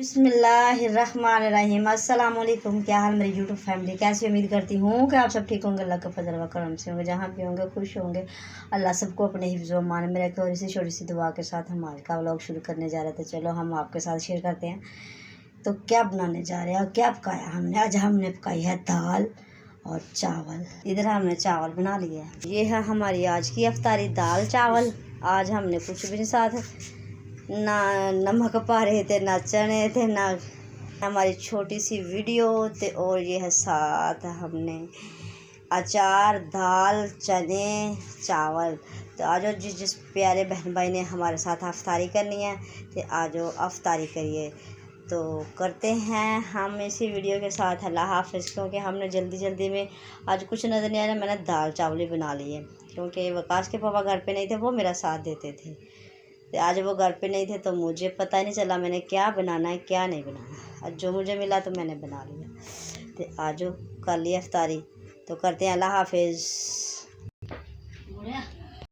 बिस्मिल्लाहिर्रहमानिर्रहीम। अस्सलाम वालेकुम। क्या हाल मेरी यूट्यूब फैमिली, कैसी उम्मीद करती हूँ कि आप सब ठीक होंगे, अल्लाह का फजल व करम से होंगे, जहाँ भी होंगे खुश होंगे। अल्लाह सबको अपने हिफ्ज़ व अमान में रखे। और इसी छोटी सी दुआ के साथ हम आज का व्लॉग शुरू करने जा रहे थे। चलो हम आपके साथ शेयर करते हैं। तो क्या बनाने जा रहे हैं और क्या पकाया हमने? आज हमने पकाई है दाल और चावल। इधर हमने चावल बना लिए हैं। ये है हमारी आज की अफ्तारी, दाल चावल। आज हमने कुछ भी नहीं साथ, ना नमक पा रहे थे, ना चने थे, ना हमारी छोटी सी वीडियो थे। और ये है साथ हमने अचार, दाल, चने, चावल। तो आज जिस जिस प्यारे बहन भाई ने हमारे साथ अफ्तारी करनी है तो आज अफ्तारी करिए। तो करते हैं हम इसी वीडियो के साथ। अल्लाह हाफ़िज़। क्योंकि हमने जल्दी जल्दी में आज कुछ नज़र नहीं आ रहा, मैंने दाल चावल ही बना लिए। क्योंकि वकास के पापा घर पे नहीं थे, वो मेरा साथ देते थे। तो आज वो घर पे नहीं थे तो मुझे पता ही नहीं चला मैंने क्या बनाना है क्या नहीं बनाना। आज जो मुझे मिला तो मैंने बना लिया। तो आज कर लिया अफ्तारी। तो करते हैं। अल्लाह हाफ़िज़।